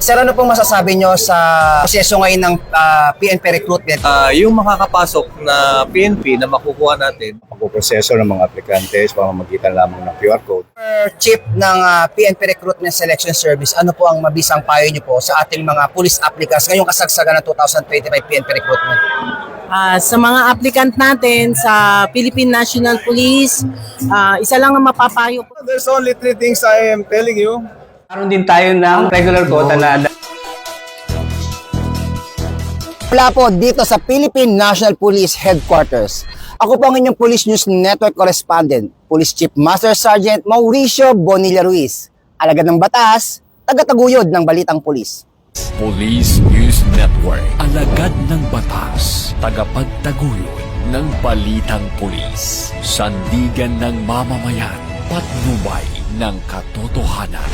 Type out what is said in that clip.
Sir, ano pong masasabi nyo sa proseso ngayon ng PNP recruitment? Yung makakapasok na PNP na makukuha natin, pagpuproseso ng mga aplikante sa pamamagitan lamang ng QR code. Chief ng PNP Recruitment Selection Service, ano po ang mabisang payo nyo po sa ating mga police applicants ngayong kasagsagan ng 2025 PNP recruitment? Sa mga applicant natin sa Philippine National Police, isa lang ang mapapayo ko. There's only 3 things I am telling you. Meron din tayo ng regular quota na Wala po dito sa Philippine National Police Headquarters. Ako po ang inyong Police News Network Correspondent, Police Chief Master Sergeant Mauricio Bonilla Ruiz, alagad ng batas, taga-taguyod ng Balitang Pulis. Police News Network, alagad ng batas, tagapagtaguyod ng Balitang Pulis, sandigan ng mamamayan, patnubay ng katotohanan.